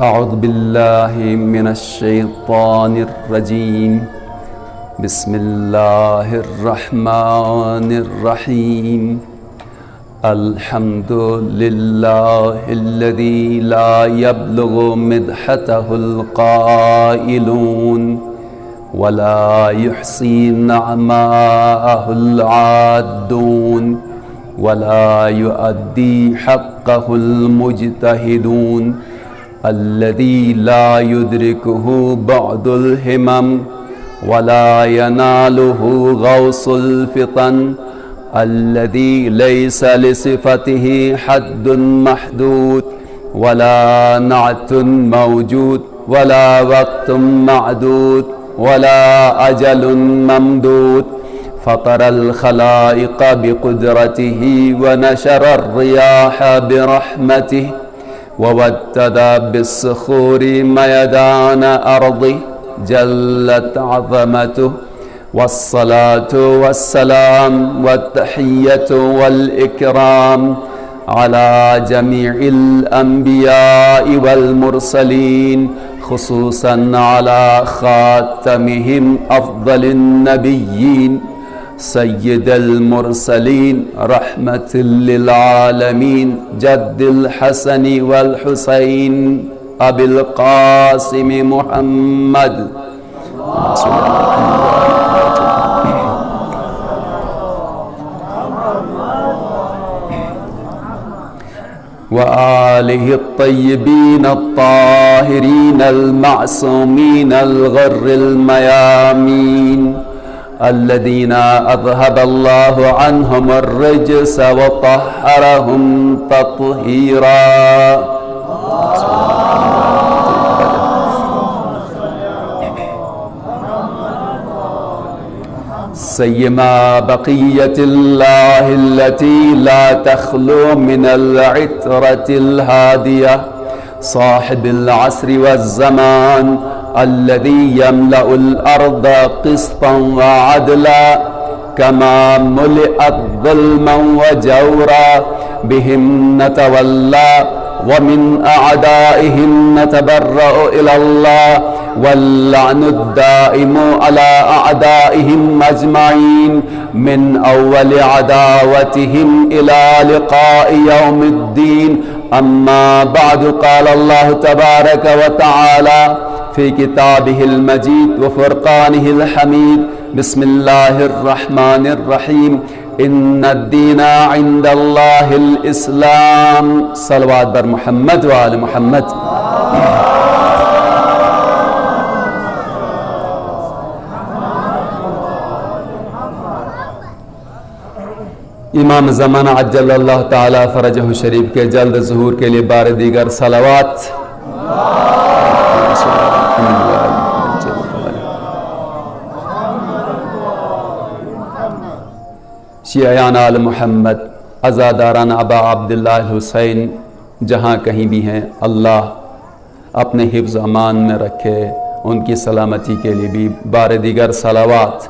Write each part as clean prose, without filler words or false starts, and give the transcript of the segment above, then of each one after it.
اعوذ باللہ من الشیطان الرجیم بسم اللہ الرحمن الرحیم الحمد للہ الذی لا یبلغ مدحتہ القائلون ولا يحصي نعماءه العادون ولا يؤدي حقه المجتهدون الذي لا يدركه بعض الهمم ولا يناله غوص الفطن الذي ليس لصفته حد محدود ولا نعت موجود ولا وقت معدود ولا أجل ممدود فطر الخلائق بقدرته ونشر الرياح برحمته وودد بالصخور ميدان أرضه جلت عظمته والصلاة والسلام والتحية والإكرام على جميع الأنبياء والمرسلين خصوصا على خاتمهم أفضل النبيين سيد المرسلين رحمة للعالمين جد الحسن والحسين أبي القاسم محمد وآله الطيبين الطاهرين المعصومين الغر الميامين الذين أذهب الله عنهم الرجس وطهرهم تطهيرا سيما بقية الله التي لا تخلو من العترة الهادية صاحب العصر والزمان الذي يملأ الأرض قسطا وعدلا كما ملئت ظلما وجورا بهم نتولى ومن أعدائهم نتبرأ إلى الله واللعن الدائم على أعدائهم أجمعين من أول عداوتهم إلى لقاء يوم الدين أما بعد قال الله تبارك وتعالى في كتابه المجيد وفرقانه الحميد بسم الله الرحمن الرحيم إن الدين عند الله الإسلام صلوات بر محمد وآل محمد امام زمانہ عجل اللہ تعالی فرجہ شریف کے جلد ظہور کے لیے بار دیگر صلوات شیعیان آل محمد عزاداران ابا عبداللہ الحسین جہاں کہیں بھی ہیں اللہ اپنے حفظ امان میں رکھے ان کی سلامتی کے لیے بھی بار دیگر صلوات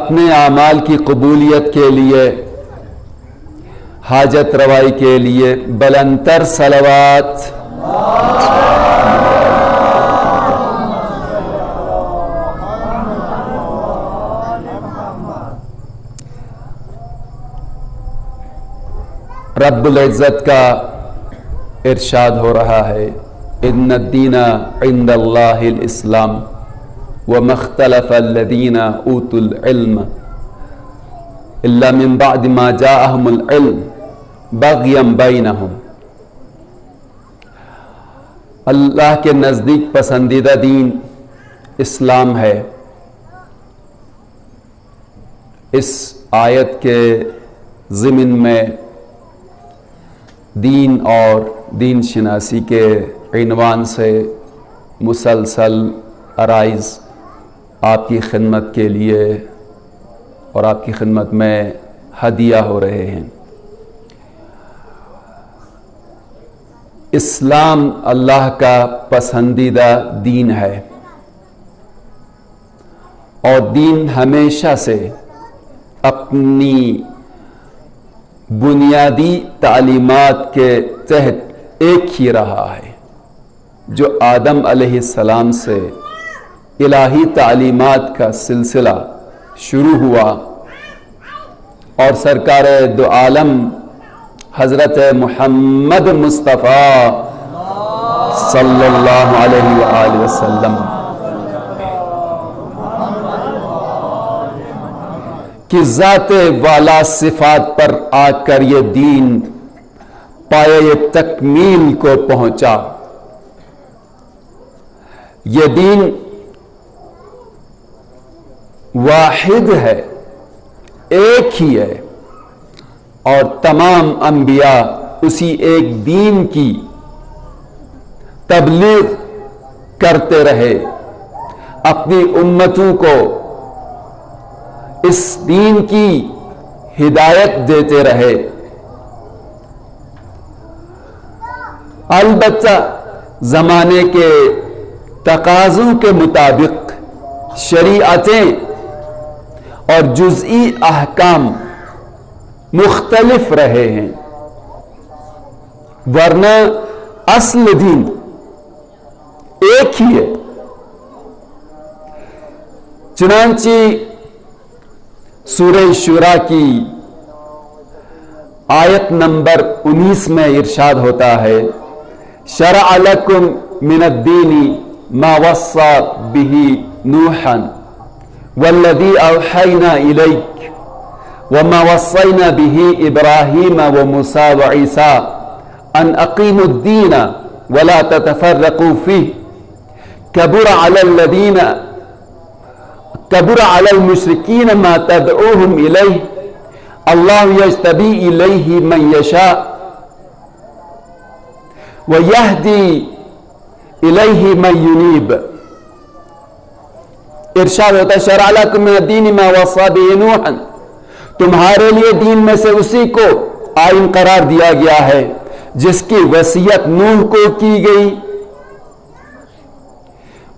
اپنے اعمال کی قبولیت کے لیے حاجت روائی کے لیے بلندتر صلوات رب العزت کا ارشاد ہو رہا ہے ان الدین عند اللہ الاسلام وما اختلف الذین اوتوا العلم الا من بعد ما جاءهم العلم بغیا بینہم اللہ کے نزدیک پسندیدہ دین اسلام ہے۔ اس آیت کے ضمن میں دین اور دین شناسی کے عنوان سے مسلسل عرائض آپ کی خدمت کے لیے اور آپ کی خدمت میں ہدیہ ہو رہے ہیں۔ اسلام اللہ کا پسندیدہ دین ہے اور دین ہمیشہ سے اپنی بنیادی تعلیمات کے تحت ایک ہی رہا ہے، جو آدم علیہ السلام سے الہی تعلیمات کا سلسلہ شروع ہوا اور سرکار دو عالم حضرت محمد مصطفیٰ صلی اللہ علیہ وآلہ وسلم کی ذات والا صفات پر آ کر یہ دین پایہ تکمیل کو پہنچا۔ یہ دین واحد ہے، ایک ہی ہے، اور تمام انبیاء اسی ایک دین کی تبلیغ کرتے رہے، اپنی امتوں کو اس دین کی ہدایت دیتے رہے۔ البتہ زمانے کے تقاضوں کے مطابق شریعتیں اور جزئی احکام مختلف رہے ہیں، ورنہ اصل دین ایک ہی ہے۔ چنانچہ سورہ شورى کی آیت نمبر 19 میں ارشاد ہوتا ہے، شرع لکم من الدین ما وصى به نوحا والذی اوحینا الیک وما وصینا به ابراہیم وموسیٰ وعیسیٰ ان اقیموا الدین ولا تتفرقوا فیہ کبر علی المشرکین ما تدعوہم الیہ اللہ یجتبی الیہ من یشاء ویہدی الیہ من ینیب۔ ارشاد ہوتا ہے، شرع لکم من الدین ما وصى به نوحا، تمہارے لیے دین میں سے اسی کو آئین قرار دیا گیا ہے جس کی وصیت نوح کو کی گئی،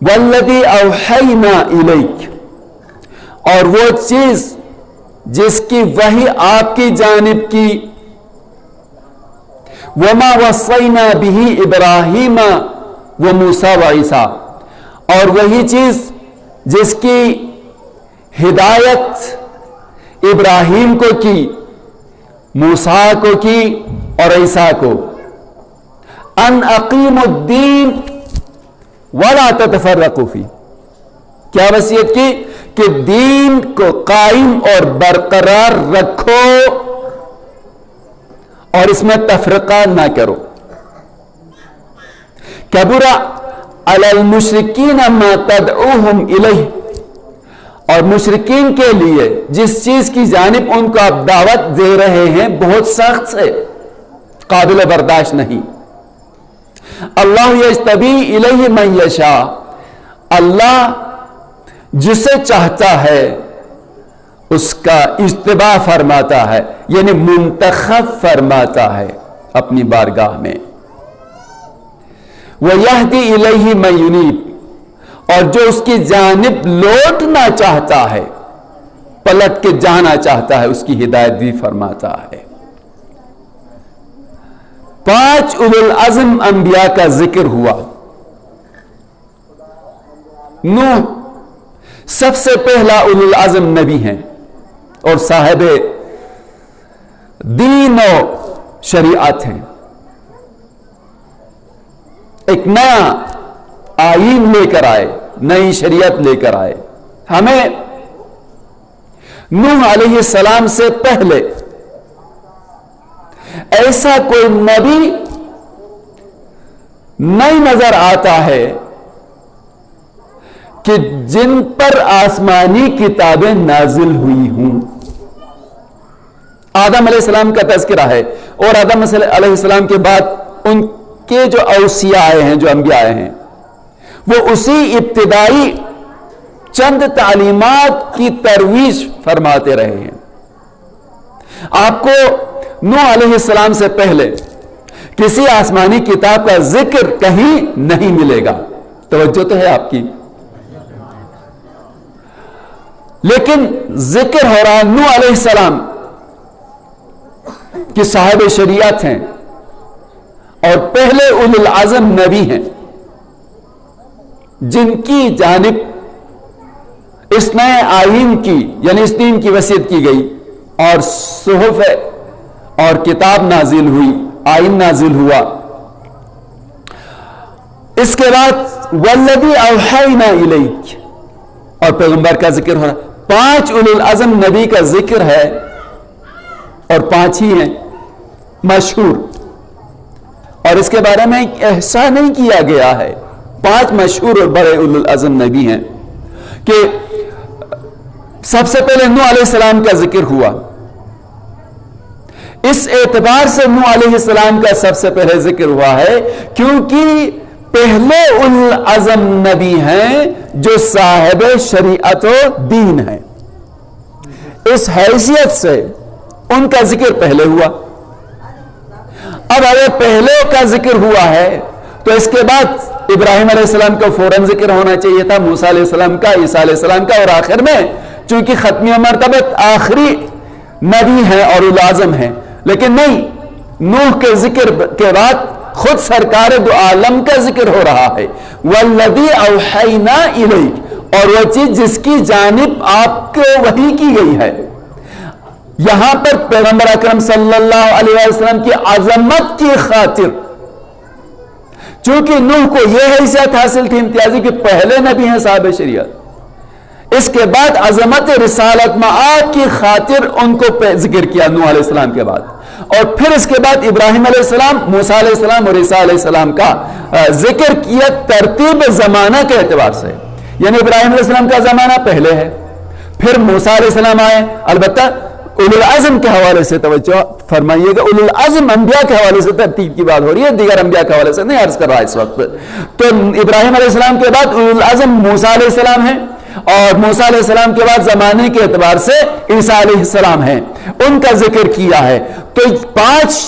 والذی اوحینا الیک، اور وہ چیز جس کی وحی آپ کی جانب کی، وما وصینا به ابراہیم وموسیٰ وعیسیٰ، اور وہی چیز جس کی ہدایت ابراہیم کو کی، موسیٰ کو کی اور عیسیٰ کو، ان اقیموا الدین ولا تتفرقوا فیہ، کیا وصیت کی کہ دین کو قائم اور برقرار رکھو اور اس میں تفرقہ نہ کرو۔ کبر علی المشرکین ما تدعوہم الیہ، اور مشرکین کے لیے جس چیز کی جانب ان کو آپ دعوت دے رہے ہیں بہت سخت ہے، قابل برداشت نہیں۔ اللہ یجتبی الیہ من یشاء، اللہ جسے چاہتا ہے اس کا اجتباء فرماتا ہے، یعنی منتخب فرماتا ہے اپنی بارگاہ میں۔ وَيَهْدِي إِلَيْهِ مَن يُنِيبُ، اور جو اس کی جانب لوٹنا چاہتا ہے، پلٹ کے جانا چاہتا ہے، اس کی ہدایت بھی فرماتا ہے۔ 5 اولو العزم انبیاء کا ذکر ہوا۔ نوح سب سے پہلا اولو العزم نبی ہیں اور صاحب دین و شریعت ہیں، ایک نیا آئین لے کر آئے، نئی شریعت لے کر آئے۔ ہمیں نوح علیہ السلام سے پہلے ایسا کوئی نبی نہیں نظر آتا ہے کہ جن پر آسمانی کتابیں نازل ہوئی ہوں۔ آدم علیہ السلام کا تذکرہ ہے، اور آدم علیہ السلام کے بعد ان کے جو اوصیاء آئے ہیں، جو انبیاء آئے ہیں، وہ اسی ابتدائی چند تعلیمات کی ترویج فرماتے رہے ہیں۔ آپ کو نوح علیہ السلام سے پہلے کسی آسمانی کتاب کا ذکر کہیں نہیں ملے گا، توجہ تو ہے آپ کی، لیکن ذکر ہو رہا نوح علیہ السلام کہ صاحب شریعت ہیں اور پہلے اولو العزم نبی ہیں، جن کی جانب اس نئے آئین کی یعنی اس دین کی وصیت کی گئی اور صحف اور کتاب نازل ہوئی، آئین نازل ہوا۔ اس کے بعد والذی اوحینا الیک، اور پیغمبر کا ذکر ہو رہا۔ 5 اولو العزم نبی کا ذکر ہے اور 5 ہی ہیں مشہور، اور اس کے بارے میں احسان نہیں کیا گیا ہے۔ 5 مشہور اور بڑے اولو العزم نبی ہیں کہ سب سے پہلے نوح علیہ السلام کا ذکر ہوا۔ اس اعتبار سے نوح علیہ السلام کا سب سے پہلے ذکر ہوا ہے کیونکہ پہلے اولو العزم نبی ہیں جو صاحب شریعت و دین ہیں، اس حیثیت سے ان کا ذکر پہلے ہوا۔ اب اگر پہلے کا ذکر ہوا ہے تو اس کے بعد ابراہیم علیہ السلام کا فوراً ذکر ہونا چاہیے تھا، موسیٰ علیہ السلام کا، عیسیٰ علیہ السلام کا، اور آخر میں چونکہ ختمی مرتبت آخری نبی ہیں اور اولو العزم ہیں، لیکن نہیں، نوح کے ذکر کے بعد خود سرکار دو عالم کا ذکر ہو رہا ہے، والذی اوحینا الیک، اور وہ چیز جس کی جانب آپ کو وحی کی گئی ہے۔ یہاں پر پیغمبر اکرم صلی اللہ علیہ وسلم کی عظمت کی خاطر، چونکہ نوح کو یہ حیثیت حاصل تھی امتیازی کہ پہلے نبی ہیں صاحب شریعت، اس کے بعد عظمت رسالت معاد کی خاطر ان کو ذکر کیا نوح علیہ السلام کے بعد، اور پھر اس کے بعد ابراہیم علیہ السلام، موسیٰ علیہ السلام اور عیسیٰ علیہ السلام کا ذکر کیا ترتیب زمانہ کے اعتبار سے، یعنی ابراہیم علیہ السلام کا زمانہ پہلے ہے، پھر موسیٰ علیہ السلام آئے۔ البتہ اولو العزم کے حوالے سے توجہ فرمائیے گا، اولو العزم انبیاء کے حوالے سے ترتیب کی بات ہو رہی ہے، دیگر انبیاء کے حوالے سے نہیں عرض کر رہا اس وقت۔ تو ابراہیم علیہ السلام کے بعد اولو العزم موسیٰ علیہ السلام ہیں، اور موسیٰ علیہ السلام کے بعد زمانے کے اعتبار سے عیسیٰ علیہ السلام ہیں، ان کا ذکر کیا ہے۔ تو 5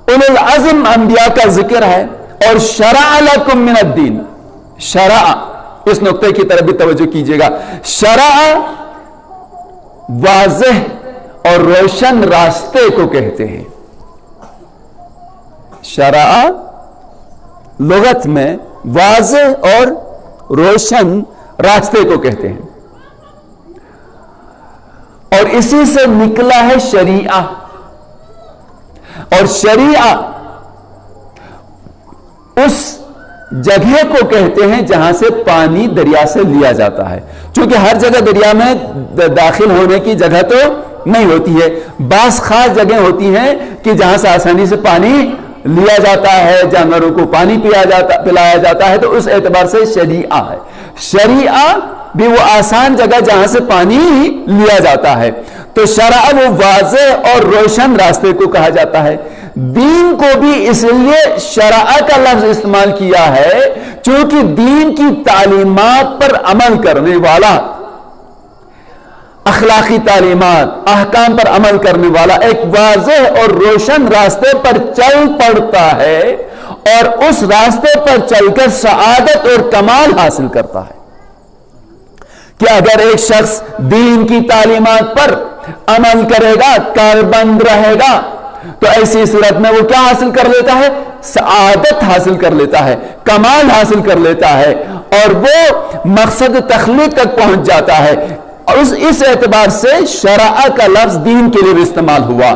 اولو العزم انبیاء کا ذکر ہے، اور شرع لکم من الدین، شرع، اس نقطے کی طرف بھی توجہ کیجئے گا، شرع واضح اور روشن راستے کو کہتے ہیں۔ شرع لغت میں واضح اور روشن راستے کو کہتے ہیں، اور اسی سے نکلا ہے شریعہ، اور شریعہ اس جگہ کو کہتے ہیں جہاں سے پانی دریا سے لیا جاتا ہے، چونکہ ہر جگہ دریا میں داخل ہونے کی جگہ تو نہیں ہوتی ہے، بعض خاص جگہیں ہوتی ہیں کہ جہاں سے آسانی سے پانی لیا جاتا ہے، جانوروں کو پانی پلایا جاتا ہے، تو اس اعتبار سے شریعہ ہے۔ شریعہ بھی وہ آسان جگہ جہاں سے پانی لیا جاتا ہے، تو شرع وہ واضح اور روشن راستے کو کہا جاتا ہے۔ دین کو بھی اس لیے شرع کا لفظ استعمال کیا ہے چونکہ دین کی تعلیمات پر عمل کرنے والا، اخلاقی تعلیمات، احکام پر عمل کرنے والا ایک واضح اور روشن راستے پر چل پڑتا ہے، اور اس راستے پر چل کر سعادت اور کمال حاصل کرتا ہے۔ کہ اگر ایک شخص دین کی تعلیمات پر عمل کرے گا، کاربند رہے گا، تو ایسی صورت میں وہ کیا حاصل کر لیتا ہے؟ سعادت حاصل کر لیتا ہے، کمال حاصل کر لیتا ہے، اور وہ مقصد تخلیق تک پہنچ جاتا ہے۔ اور اس اعتبار سے شرع کا لفظ دین کے لیے بھی استعمال ہوا،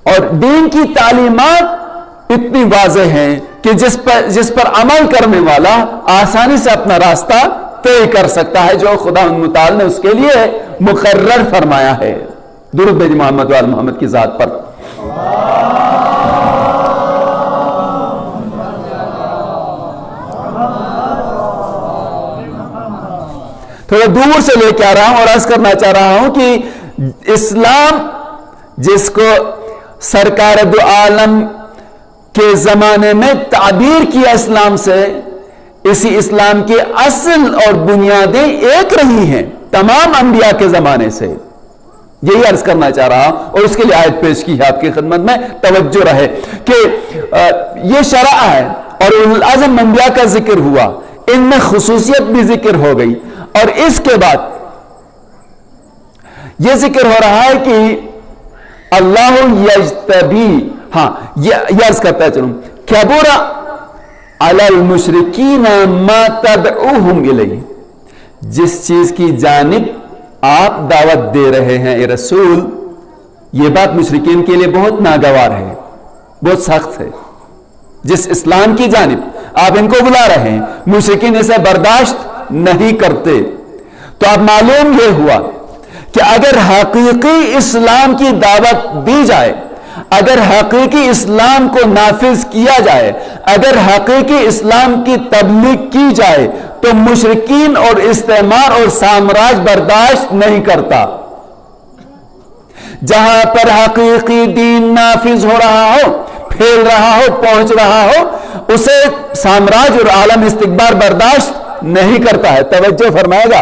اور دین کی تعلیمات اتنی واضح ہیں کہ جس پر عمل کرنے والا آسانی سے اپنا راستہ طے کر سکتا ہے، جو خدا متعال نے اس کے لیے مقرر فرمایا ہے۔ درود بھیجئے محمد وآل محمد کی ذات پر۔ تھوڑا دور سے لے کے آ رہا ہوں اور عرض کرنا چاہ رہا ہوں کہ اسلام جس کو سرکار دو عالم کے زمانے میں تعبیر کیا اسلام سے، اسی اسلام کی اصل اور بنیادیں ایک رہی ہیں تمام انبیاء کے زمانے سے، یہی عرض کرنا چاہ رہا ہوں، اور اس کے لیے آیت پیش کی ہے آپ کی خدمت میں، توجہ رہے کہ یہ شرع ہے، اور اولو العزم انبیاء کا ذکر ہوا، ان میں خصوصیت بھی ذکر ہو گئی، اور اس کے بعد یہ ذکر ہو رہا ہے کہ اللہ یجتبی، ہاں یہ عرض کرتا چلوں، کبر علی المشرکین ما تدعوہم الیہ، جس چیز کی جانب آپ دعوت دے رہے ہیں اے رسول، یہ بات مشرکین کے لیے بہت ناگوار ہے، بہت سخت ہے. جس اسلام کی جانب آپ ان کو بلا رہے ہیں، مشرکین اسے برداشت نہیں کرتے. تو اب معلوم یہ ہوا کہ اگر حقیقی اسلام کی دعوت دی جائے، اگر حقیقی اسلام کو نافذ کیا جائے، اگر حقیقی اسلام کی تبلیغ کی جائے تو مشرکین اور استعمار اور سامراج برداشت نہیں کرتا. جہاں پر حقیقی دین نافذ ہو رہا ہو، پھیل رہا ہو، پہنچ رہا ہو، اسے سامراج اور عالم استکبار برداشت نہیں کرتا ہے. توجہ فرمائے گا،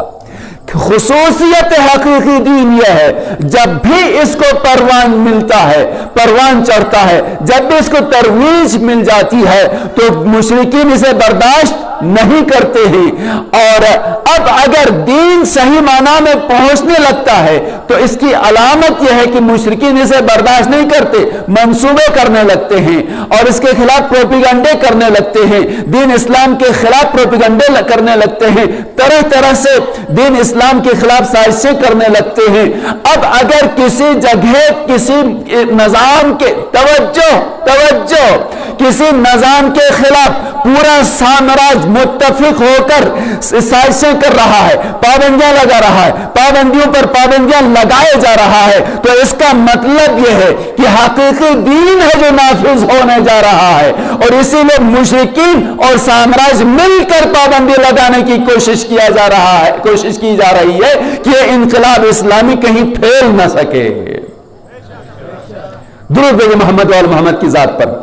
خصوصیت حقیقی دین یہ ہے جب بھی اس کو پروان ملتا ہے، پروان چڑھتا ہے، جب بھی اس کو ترویج مل جاتی ہے تو مشرکین اسے برداشت نہیں کرتے ہیں. اور اب اگر دین صحیح معنی میں پہنچنے لگتا ہے تو اس کی علامت یہ ہے کہ مشرکین اسے برداشت نہیں کرتے، منصوبے کرنے لگتے ہیں اور اس کے خلاف پروپیگنڈے کرنے لگتے ہیں، دین اسلام کے خلاف پروپیگنڈے کرنے لگتے ہیں، طرح طرح سے دین اسلام کے خلاف سازشیں کرنے لگتے ہیں. اب اگر کسی جگہ کسی نظام کے توجہ کسی نظام کے خلاف پورا سامراج متفق ہو کر سازشیں کر رہا ہے، پابندیاں لگا رہا ہے، پابندیوں پر پابندیاں لگائے جا رہا ہے، تو اس کا مطلب یہ ہے کہ حقیقی دین ہے جو نافذ ہونے جا رہا ہے. اور اسی لیے مشرکین اور سامراج مل کر پابندی لگانے کی کوشش کی جا رہی ہے کہ یہ انقلاب اسلامی کہیں پھیل نہ سکے. درود بھیجو محمد وال محمد کی ذات پر.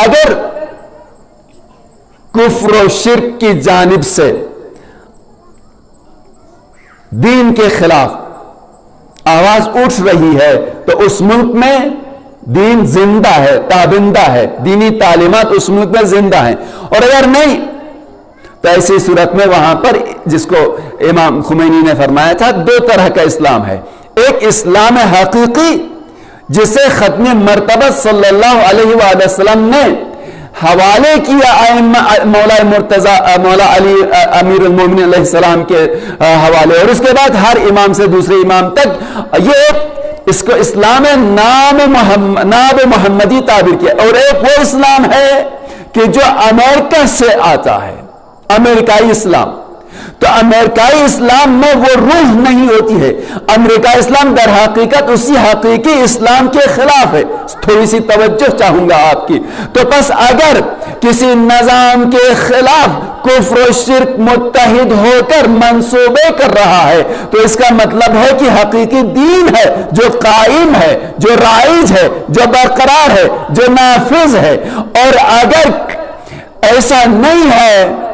اگر کفر و شرک کی جانب سے دین کے خلاف آواز اٹھ رہی ہے تو اس ملک میں دین زندہ ہے، تابندہ ہے، دینی تعلیمات اس ملک میں زندہ ہیں. اور اگر نہیں تو ایسی صورت میں وہاں پر جس کو امام خمینی نے فرمایا تھا، دو طرح کا اسلام ہے. ایک اسلام حقیقی جسے ختم مرتبہ صلی اللہ علیہ وآلہ وسلم نے حوالے کیا مولا مرتضی مولا علی امیر المومنین علیہ السلام کے حوالے، اور اس کے بعد ہر امام سے دوسرے امام تک یہ اس کو اسلام نام محمدی تعبیر کیا. اور ایک وہ اسلام ہے کہ جو امریکہ سے آتا ہے، امریکائی اسلام. تو امریکائی اسلام میں وہ روح نہیں ہوتی ہے، امریکائی اسلام در حقیقت اسی حقیقی اسلام کے خلاف ہے. تھوڑی سی توجہ چاہوں گا آپ کی. تو پس اگر کسی نظام کے خلاف کفر و شرک متحد ہو کر منصوبے کر رہا ہے تو اس کا مطلب ہے کہ حقیقی دین ہے جو قائم ہے، جو رائج ہے، جو برقرار ہے، جو نافذ ہے. اور اگر ایسا نہیں ہے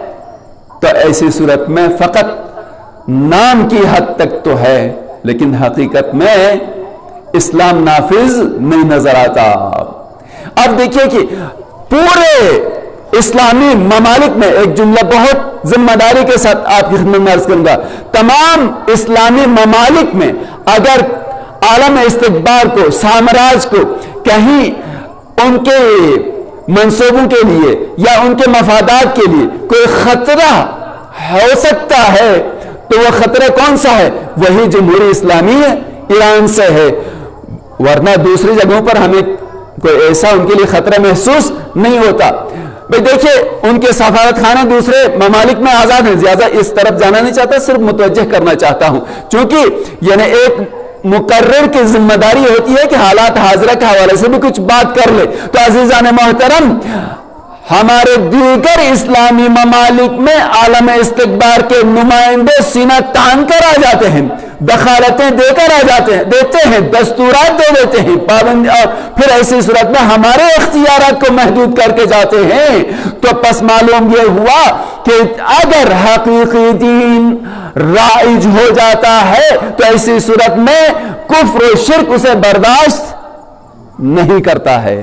تو ایسی صورت میں فقط نام کی حد تک تو ہے لیکن حقیقت میں اسلام نافذ نہیں نظر آتا. اب دیکھیے کہ پورے اسلامی ممالک میں ایک جملہ بہت ذمہ داری کے ساتھ آپ کی خدمت میں عرض کروں گا، تمام اسلامی ممالک میں اگر عالم استکبار کو، سامراج کو کہیں ان کے منصوبوں کے لیے یا ان کے مفادات کے لیے کوئی خطرہ ہو سکتا ہے تو وہ خطرہ کون سا ہے؟ وہی جمہوری اسلامی ایران سے ہے. ورنہ دوسری جگہوں پر ہمیں کوئی ایسا ان کے لیے خطرہ محسوس نہیں ہوتا. بھئی دیکھیں ان کے سفارت خانے دوسرے ممالک میں آزاد ہیں. زیادہ اس طرف جانا نہیں چاہتا، صرف متوجہ کرنا چاہتا ہوں، چونکہ یعنی ایک مقرر کی ذمہ داری ہوتی ہے کہ حالات حاضرہ کے حوالے سے بھی کچھ بات کر لے. تو عزیزان محترم، ہمارے دیگر اسلامی ممالک میں عالم استکبار کے نمائندے سینہ تان کر آ جاتے ہیں، دخالتیں دے کر آ جاتے ہیں، دیتے ہیں، دستورات دے دیتے ہیں، پابندی، اور پھر ایسی صورت میں ہمارے اختیارات کو محدود کر کے جاتے ہیں. تو پس معلوم یہ ہوا کہ اگر حقیقی دین رائج ہو جاتا ہے تو ایسی صورت میں کفر و شرک اسے برداشت نہیں کرتا ہے.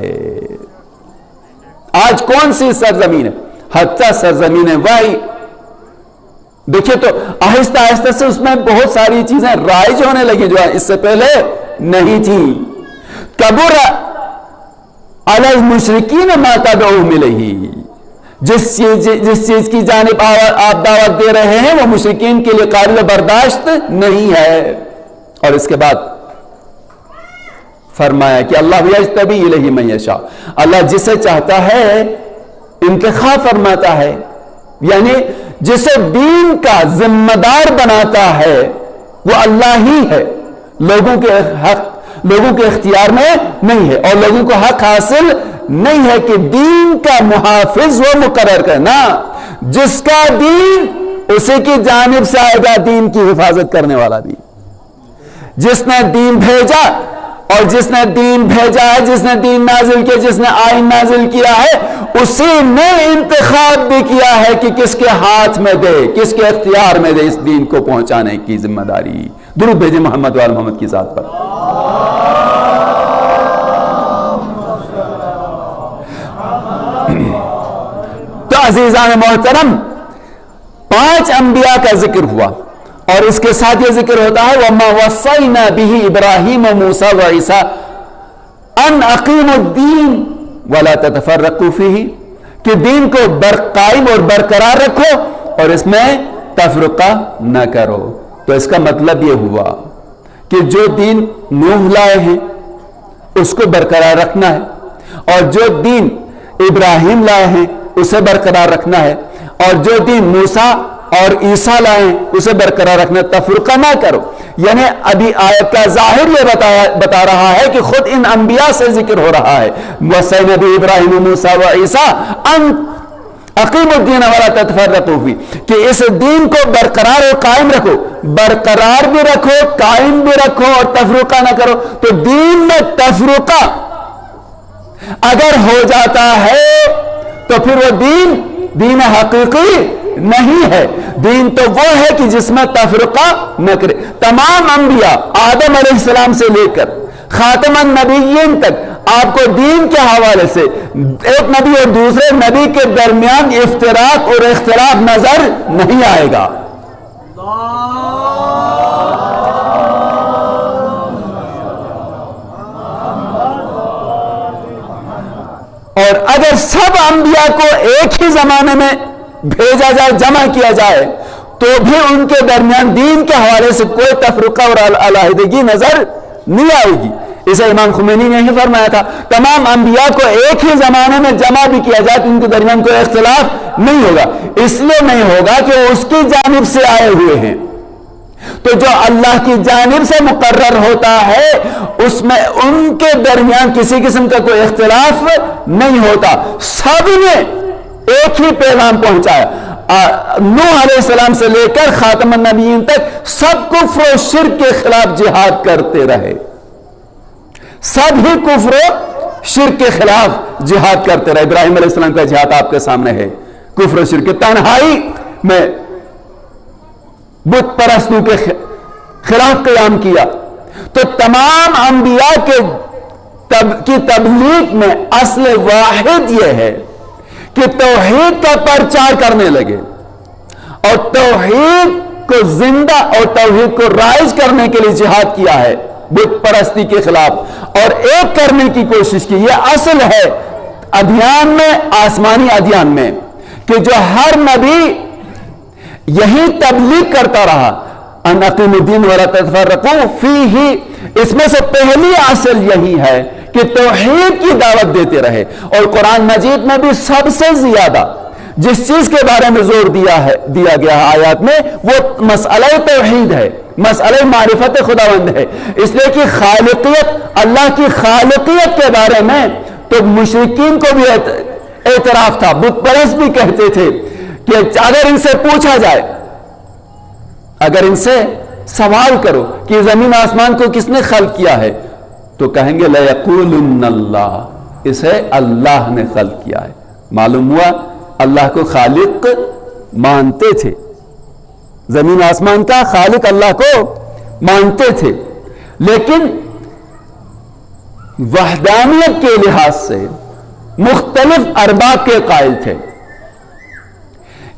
آج کون سی سرزمین ہے؟ حتی سرزمین وحی. دیکھیں تو آہستہ آہستہ سے اس میں بہت ساری چیزیں رائج ہونے لگی جو اس سے پہلے نہیں تھی. کبر علی المشرکین ما تدعوہم الیہ، جس چیز کی جانب آپ دعوت دے رہے ہیں وہ مشرکین کے لیے قابل برداشت نہیں ہے. اور اس کے بعد فرمایا کہ اللہ یجتبی الیہ من یشاء، اللہ جسے چاہتا ہے انتخاب فرماتا ہے، یعنی جسے دین کا ذمہ دار بناتا ہے وہ اللہ ہی ہے. لوگوں کے اختیار میں نہیں ہے، اور لوگوں کو حق حاصل نہیں ہے کہ دین کا محافظ وہ مقرر کرنا. جس کا دین اسی کی جانب سے آئے گا دین کی حفاظت کرنے والا بھی. جس نے دین بھیجا اور جس نے دین بھیجا ہے، جس نے دین نازل کیا، جس نے آئین نازل کیا ہے، اسی نے انتخاب بھی کیا ہے کہ کس کے ہاتھ میں دے، کس کے اختیار میں دے اس دین کو پہنچانے کی ذمہ داری. درود بھیجے محمد وآل محمد کی ذات پر. تو عزیزان محترم، 5 انبیاء کا ذکر ہوا، اور اس کے ساتھ یہ ذکر ہوتا ہے وَمَا وَصَّيْنَا بِهِ إِبْرَاهِيمَ وَمُوسَىٰ وَعِيسَىٰ أَنْ أَقِيمُوا الدِّينَ وَلَا تَتَفَرَّقُوا فِيهِ، کہ دین کو قائم اور برقرار رکھو اور اس میں تفرقہ نہ کرو. تو اس کا مطلب یہ ہوا کہ جو دین نوح لائے ہیں اس کو برقرار رکھنا ہے، اور جو دین ابراہیم لائے ہیں اسے برقرار رکھنا ہے، اور جو دین موسیٰ اور عیسیٰ لائے اسے برقرار رکھنا. تفرقہ نہ کرو. یعنی ابھی آیت کا ظاہر یہ بتا رہا ہے کہ خود ان انبیاء سے ذکر ہو رہا ہے وَصَّيْنَا بِهِ إِبْرَاهِيمَ وَمُوسَىٰ وَعِيسَىٰ أَنْ أَقِيمُوا الدِّينَ وَلَا تَتَفَرَّقُوا فِيهِ، کہ اس دین کو برقرار اور قائم رکھو. برقرار بھی رکھو، قائم بھی رکھو، اور تفرقہ نہ کرو. تو دین میں تفرقہ اگر ہو جاتا ہے تو پھر وہ دین حقیقی نہیں ہے. دین تو وہ ہے کہ جس میں تفرقہ نہ کرے. تمام انبیاء آدم علیہ السلام سے لے کر خاتم النبیین تک آپ کو دین کے حوالے سے ایک نبی اور دوسرے نبی کے درمیان افتراق اور اختلاف نظر نہیں آئے گا. اور اگر سب انبیاء کو ایک ہی زمانے میں بھیجا جائے، جمع کیا جائے، تو بھی ان کے درمیان دین کے حوالے سے کوئی تفرقہ اور علیحدگی نظر نہیں آئے گی. اسے امام خمینی نے ہی فرمایا تھا تمام انبیاء کو ایک ہی زمانے میں جمع بھی کیا جائے تو ان کے درمیان کوئی اختلاف نہیں ہوگا. اس لیے نہیں ہوگا کہ وہ اس کی جانب سے آئے ہوئے ہیں. تو جو اللہ کی جانب سے مقرر ہوتا ہے اس میں ان کے درمیان کسی قسم کا کوئی اختلاف نہیں ہوتا. سب نے ایک ہی پیغام پہنچایا. نوح علیہ السلام سے لے کر خاتم النبیین تک سب کفر و شرک کے خلاف جہاد کرتے رہے. سب ہی کفر و شرک کے خلاف جہاد کرتے رہے. ابراہیم علیہ السلام کا جہاد آپ کے سامنے ہے. کفر و شرک تنہائی میں بت پرستوں کے خلاف قیام کیا. تو تمام انبیاء کی تبلیغ میں اصل واحد یہ ہے کہ توحید کا پرچار کرنے لگے اور توحید کو زندہ اور توحید کو رائج کرنے کے لیے جہاد کیا ہے بت پرستی کے خلاف اور ایک کرنے کی کوشش کی. یہ اصل ہے ادیان میں، آسمانی ادیان میں، کہ جو ہر نبی یہی تبلیغ کرتا رہا ان اقیموا الدین ولا تتفرقوا فیہ. اس میں سے پہلی اصل یہی ہے کہ توحید کی دعوت دیتے رہے. اور قرآن مجید میں بھی سب سے زیادہ جس چیز کے بارے میں زور دیا گیا ہے آیات میں وہ مسئلہ توحید ہے، مسئلہ معرفت خداوند ہے. اس لیے کہ خالقیت، اللہ کی خالقیت کے بارے میں تو مشرکین کو بھی اعتراف تھا. بت پرست بھی کہتے تھے کہ اگر ان سے پوچھا جائے، اگر ان سے سوال کرو کہ زمین آسمان کو کس نے خلق کیا ہے تو کہیں گے لَيَقُولُنَّ اللَّهُ، اسے اللہ نے خلق کیا ہے. معلوم ہوا اللہ کو خالق مانتے تھے، زمین آسمان کا خالق اللہ کو مانتے تھے، لیکن وحدانیت کے لحاظ سے، مختلف ارباب کے قائل تھے.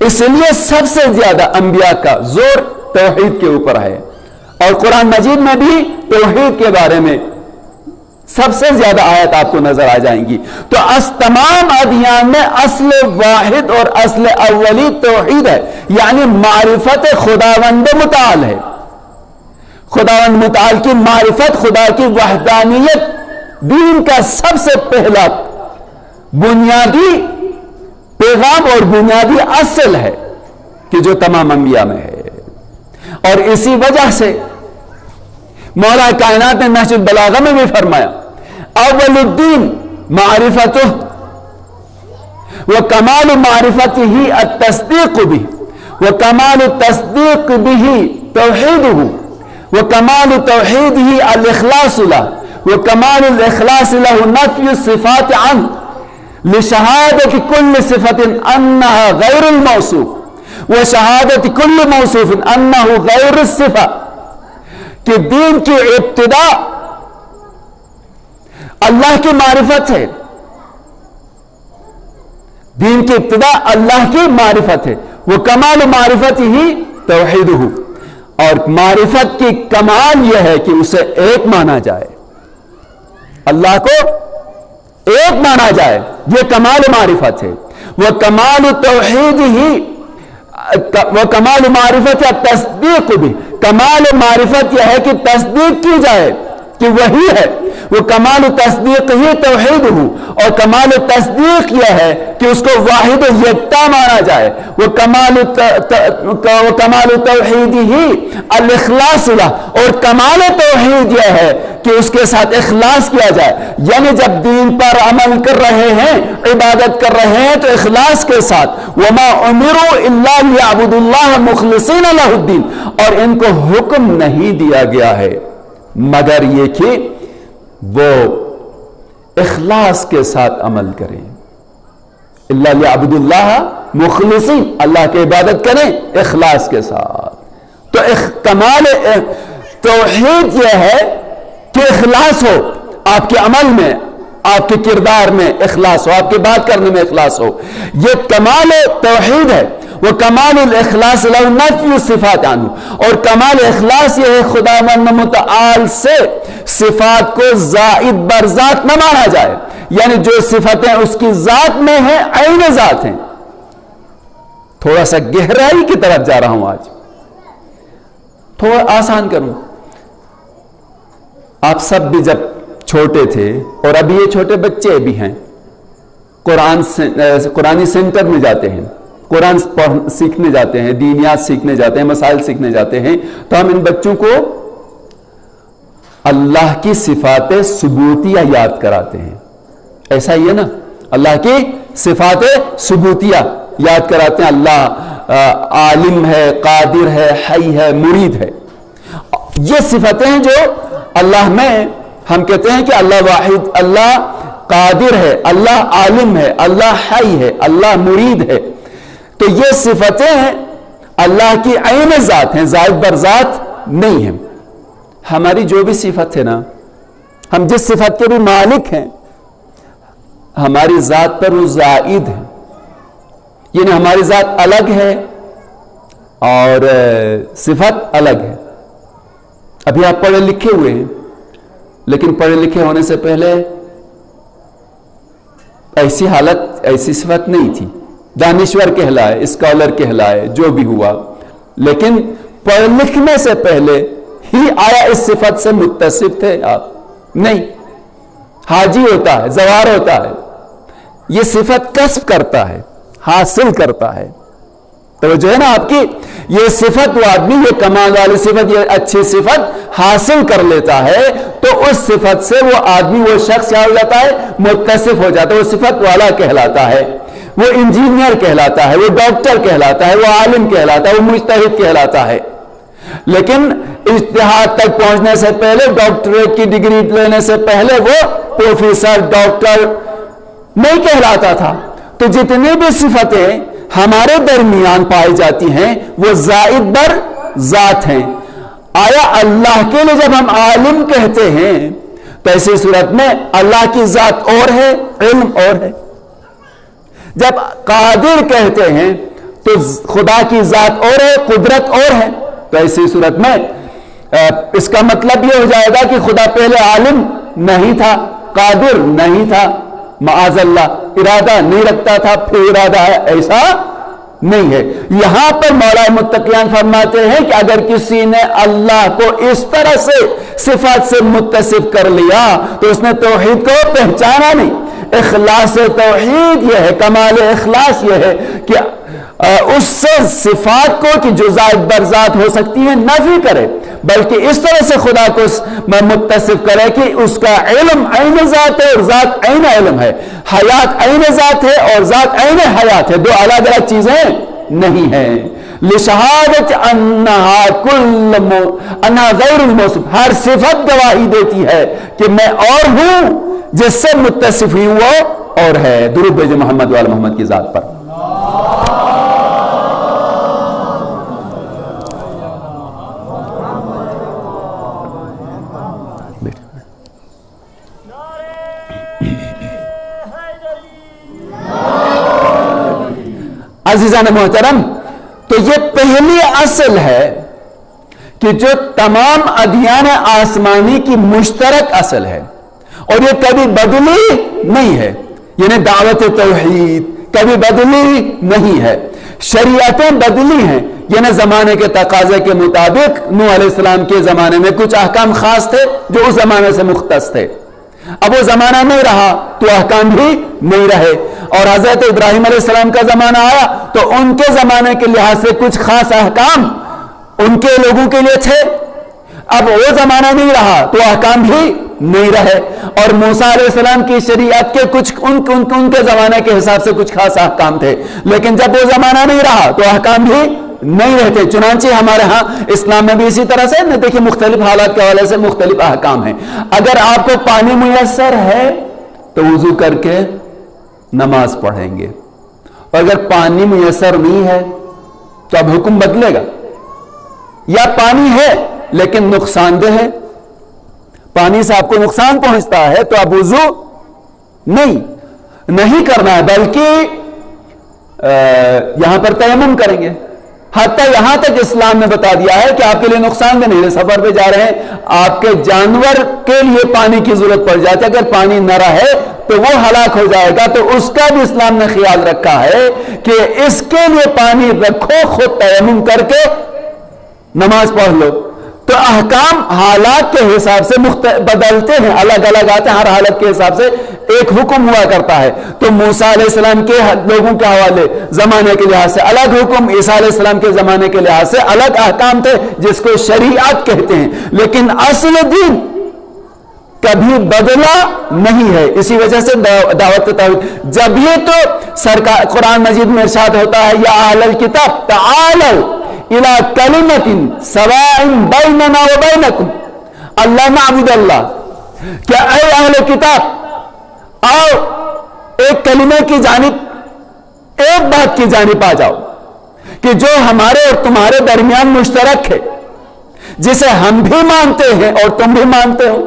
اس لیے سب سے زیادہ انبیاء کا زور توحید کے اوپر ہے، اور قرآن مجید میں بھی توحید کے بارے میں سب سے زیادہ آیت آپ کو نظر آ جائیں گی. تو تمام ادیان میں اصل واحد اور اصل اولی توحید ہے، یعنی معرفت خداوند متعال ہے. خداوند متعال کی معرفت، خدا کی وحدانیت دین کا سب سے پہلا بنیادی پیغام اور بنیادی اصل ہے کہ جو تمام انبیاء میں ہے. اور اسی وجہ سے مولا کائنات نے نہج البلاغہ میں بھی فرمایا اول الدین معرفتہ وکمال معرفتہ التصدیق بھی وکمال التصدیق بھی توحیدہ وکمال توحیدہ الاخلاص لہ وکمال الاخلاص لہ نفی الصفات عنہ لشہادت کل صفت انہا غیر الموصوف وشہادت کل موصوف انہا غیر الصفہ. کہ دین کی ابتدا اللہ کی معرفت ہے، دین کی ابتدا اللہ کی معرفت ہے. وہ کمال معرفت ہی توحیدہ، اور معرفت کی کمال یہ ہے کہ اسے ایک مانا جائے، اللہ کو ایک مانا جائے، یہ کمال معرفت ہے. وہ کمال توحید ہی وہ کمال معرفت یا تصدیق بھی، کمال معرفت یہ ہے کہ تصدیق کی جائے کہ وہی ہے. وہ کمال تصدیق ہی توحید ہو، اور کمال تصدیق یہ ہے کہ اس کو واحد و یکتا مانا جائے. وہ کمال توحید ہی الاخلاص لہ، اور کمال توحید یہ ہے کہ اس کے ساتھ اخلاص کیا جائے. یعنی جب دین پر عمل کر رہے ہیں، عبادت کر رہے ہیں، تو اخلاص کے ساتھ وما امروا الا ليعبدوا الله مخلصین لہ الدین، اور ان کو حکم نہیں دیا گیا ہے مگر یہ کہ وہ اخلاص کے ساتھ عمل کریں. الا ليعبدوا الله مخلصین، اللہ کی عبادت کریں اخلاص کے ساتھ. تو کمال توحید یہ ہے کہ اخلاص ہو آپ کے عمل میں، آپ کے کردار میں اخلاص ہو، آپ کی بات کرنے میں اخلاص ہو. یہ کمال توحید ہے. وہ کمال الاخلاص لہ نفی الصفات عنہ، اور کمال اخلاص یہ ہے خداوند متعال سے صفات کو زائد بر ذات نہ مانا جائے، یعنی جو صفتیں اس کی ذات میں ہیں عین ذات ہیں. تھوڑا سا گہرائی کی طرف جا رہا ہوں آج، تھوڑا آسان کروں. آپ سب بھی جب چھوٹے تھے، اور ابھی یہ چھوٹے بچے بھی ہیں، قرآنی سینٹر میں جاتے ہیں، قرآن سیکھنے جاتے ہیں، دینیات سیکھنے جاتے ہیں، مسائل سیکھنے جاتے ہیں، تو ہم ان بچوں کو اللہ کی صفات ثبوتیہ یاد کراتے ہیں. ایسا ہی ہے نا، اللہ کی صفات ثبوتیہ یاد کراتے ہیں. اللہ عالم ہے، قادر ہے، حی ہے، مرید ہے. یہ صفتیں ہیں جو اللہ میں ہم کہتے ہیں کہ اللہ واحد، اللہ قادر ہے، اللہ عالم ہے، اللہ حی ہے، اللہ مرید ہے. تو یہ صفتیں اللہ کی عین ذات ہیں، زائد بر ذات نہیں ہیں. ہماری جو بھی صفت ہے نا، ہم جس صفت کے بھی مالک ہیں، ہماری ذات پر وہ زائد ہے. یعنی ہماری ذات الگ ہے اور صفت الگ ہے. ابھی آپ پڑھے لکھے ہوئے ہیں، لیکن پڑھے لکھے ہونے سے پہلے ایسی حالت، ایسی صفت نہیں تھی. دانشور کہلائے، اسکالر کہلائے، جو بھی ہوا، لیکن پڑھ لکھنے سے پہلے ہی آیا اس صفت سے متصف تھے آپ؟ نہیں. حاجی ہوتا ہے، زوار ہوتا ہے، یہ صفت کسب کرتا ہے، حاصل کرتا ہے. تو جو ہے نا آپ کی یہ صفت، وہ آدمی یہ کمال والی صفت، یہ اچھی صفت حاصل کر لیتا ہے، تو اس صفت سے وہ آدمی، وہ شخص کیا ہو جاتا ہے؟ متصف ہو جاتا ہے، وہ صفت والا کہلاتا ہے. وہ انجینئر کہلاتا ہے، وہ ڈاکٹر کہلاتا ہے، وہ عالم کہلاتا ہے، وہ مجتہد کہلاتا ہے. لیکن اجتہاد تک پہنچنے سے پہلے، ڈاکٹریٹ کی ڈگری لینے سے پہلے وہ پروفیسر، ڈاکٹر نہیں کہلاتا تھا. تو جتنی بھی صفتیں ہمارے درمیان پائی جاتی ہیں وہ زائد بر ذات ہیں. آیا اللہ کے لیے جب ہم عالم کہتے ہیں تو ایسی صورت میں اللہ کی ذات اور ہے، علم اور ہے. جب قادر کہتے ہیں تو خدا کی ذات اور ہے، قدرت اور ہے، تو ایسی صورت میں اس کا مطلب یہ ہو جائے گا کہ خدا پہلے عالم نہیں تھا، قادر نہیں تھا، معاذ اللہ ارادہ نہیں رکھتا تھا پھر ارادہ ہے، ایسا نہیں ہے۔ یہاں پر مولا متقیان فرماتے ہیں کہ اگر کسی نے اللہ کو اس طرح سے صفات سے متصف کر لیا تو اس نے توحید کو پہچانا نہیں۔ اخلاص توحید یہ ہے، کمال اخلاص یہ ہے کہ اس سے صفات کو کہ جو ذات بر ذات ہو سکتی ہیں نفی کرے، بلکہ اس طرح سے خدا کو متصف کرے کہ اس کا علم عین ذات ہے اور ذات عین علم ہے، حیات عین ذات ہے اور ذات عین حیات ہے، دو الگ الگ چیزیں نہیں ہیں۔ لشہادت انہا غیر الموصوف، ہر صفت گواہی دیتی ہے کہ میں اور ہوں، جس سے متصف ہی وہ اور ہے۔ درود بھیجے محمد وآل محمد کی ذات پر۔ عزیزان محترم، تو یہ پہلی اصل ہے کہ جو تمام ادیان آسمانی کی مشترک اصل ہے اور یہ کبھی بدلی نہیں ہے، یعنی دعوت توحید کبھی بدلی نہیں ہے۔ شریعتیں بدلی ہیں، یعنی زمانے کے تقاضے کے مطابق نوح علیہ السلام کے زمانے میں کچھ احکام خاص تھے جو اس زمانے سے مختص تھے، اب وہ زمانہ نہیں رہا تو احکام بھی نہیں رہے، اور حضرت ابراہیم علیہ السلام کا زمانہ آیا تو ان کے زمانے کے لحاظ سے کچھ خاص احکام ان کے لوگوں کے لیے تھے، اب وہ زمانہ نہیں رہا تو احکام بھی نہیں رہے، اور موسیٰ علیہ السلام کی شریعت کے کچھ ان کے زمانے کے حساب سے کچھ خاص احکام تھے، لیکن جب وہ زمانہ نہیں رہا تو احکام بھی نہیں رہتے۔ چنانچہ ہمارے ہاں اسلام میں بھی اسی طرح سے دیکھیں مختلف حالات کے حوالے سے مختلف احکام ہیں۔ اگر آپ کو پانی میسر ہے تو وضو کر کے نماز پڑھیں گے، اور اگر پانی میسر نہیں ہے تو اب حکم بدلے گا، یا پانی ہے لیکن نقصان دہ ہے، پانی سے آپ کو نقصان پہنچتا ہے تو اب وضو نہیں کرنا ہے، بلکہ یہاں پر تیمم کریں گے۔ حتیٰ یہاں تک اسلام نے بتا دیا ہے کہ آپ کے لیے نقصان دہ نہیں ہے، سفر پہ جا رہے ہیں آپ کے جانور کے لیے پانی کی ضرورت پڑ جاتی ہے، اگر پانی نہ رہے تو وہ ہلاک ہو جائے گا، تو اس کا بھی اسلام نے خیال رکھا ہے کہ اس کے لیے پانی رکھو، خود تیمم کر کے نماز پڑھ لو۔ تو احکام حالات کے حساب سے بدلتے ہیں، الگ الگ آتے ہیں، ہر حالت کے حساب سے ایک حکم ہوا کرتا ہے۔ تو موسیٰ علیہ السلام کے لوگوں کے حوالے زمانے کے لحاظ سے الگ حکم، عیسیٰ علیہ السلام کے زمانے کے لحاظ سے الگ احکام تھے جس کو شریعت کہتے ہیں، لیکن اصل دین کبھی بدلا نہیں ہے۔ اسی وجہ سے دعوت توحید، جب یہ تو سرکار قرآن مجید میں ارشاد ہوتا ہے یا اہل الکتاب تعالوا الى کلمۃ سواء بیننا وبینکم اللہ نعبد اللہ، کہ اے اہل کتاب آؤ ایک کلمے کی جانب، ایک بات کی جانب آ جاؤ کہ جو ہمارے اور تمہارے درمیان مشترک ہے، جسے ہم بھی مانتے ہیں اور تم بھی مانتے ہو۔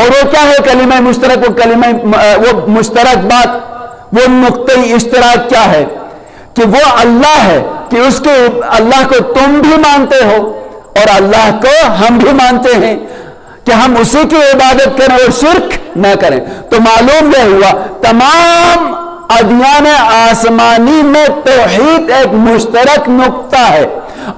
اور وہ کیا ہے کلمہ مشترک؟ وہ مشترک بات، وہ نقطۂ اشتراک کیا ہے؟ کہ وہ اللہ ہے، کہ اس کے اللہ کو تم بھی مانتے ہو اور اللہ کو ہم بھی مانتے ہیں، کہ ہم اسی کی عبادت کریں اور شرک نہ کریں۔ تو معلوم یہ ہوا تمام ادیان آسمانی میں توحید ایک مشترک نقطہ ہے،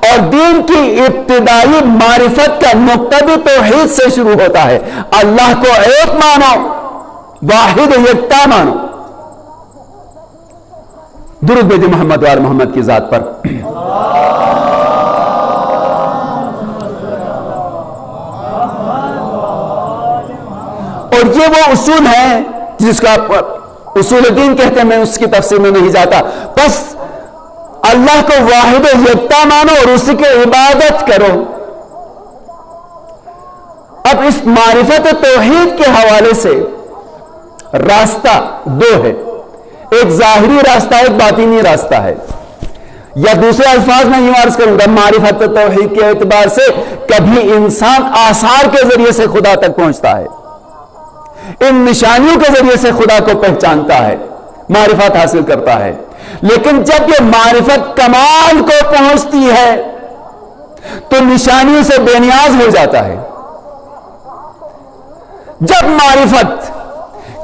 اور دین کی ابتدائی معرفت کا نقطہ بھی توحید سے شروع ہوتا ہے۔ اللہ کو ایک مانو، واحد یکتا مانو۔ درود بھیجے محمد وآل محمد کی ذات پر۔ اور یہ وہ اصول ہے جس کا اصول دین کہتے ہیں، میں اس کی تفصیل میں نہیں جاتا۔ بس اللہ کو واحد و یکتا مانو اور اسی کی عبادت کرو۔ اب اس معرفت توحید کے حوالے سے راستہ دو ہے، ایک ظاہری راستہ، ایک باطنی راستہ ہے، یا دوسرے الفاظ میں یوں عرض کروں گا، معرفت توحید کے اعتبار سے کبھی انسان آثار کے ذریعے سے خدا تک پہنچتا ہے، ان نشانیوں کے ذریعے سے خدا کو پہچانتا ہے، معرفت حاصل کرتا ہے، لیکن جب یہ معرفت کمال کو پہنچتی ہے تو نشانیوں سے بے نیاز ہو جاتا ہے. جب معرفت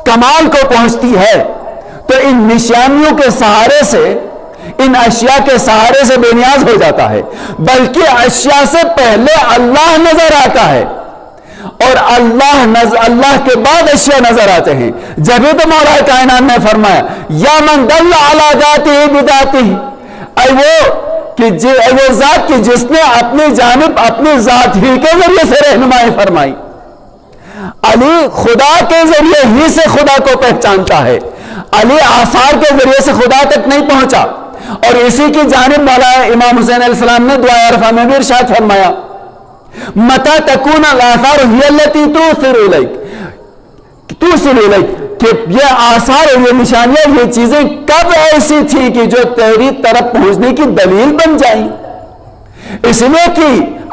کمال کو پہنچتی ہے تو ان نشانیوں کے سہارے سے، ان اشیاء کے سہارے سے بے نیاز ہو جاتا ہے، بلکہ اشیاء سے پہلے اللہ نظر آتا ہے اور اللہ کے بعد اشیاء نظر آتے ہیں. جبھی تو مولا کائنات نے فرمایا یا من دل علی ذاتہ بذاتہ، اے وہ ذات کی جس نے اپنی جانب اپنی ذات ہی کے ذریعے سے رہنمائی فرمائی. علی خدا کے ذریعے ہی سے خدا کو پہچانتا ہے، علی آثار کے ذریعے سے خدا تک نہیں پہنچا. اور اسی کی جانب مولا امام حسین علیہ السلام نے دعائے عرفہ میں بھی ارشاد فرمایا متى تكون الآثار هي التي توصل إليك، کہ یہ آثار اور یہ نشانیاں، یہ چیزیں کب ایسی تھی کہ جو تیری طرف پہنچنے کی دلیل بن جائیں. اس لیے کہ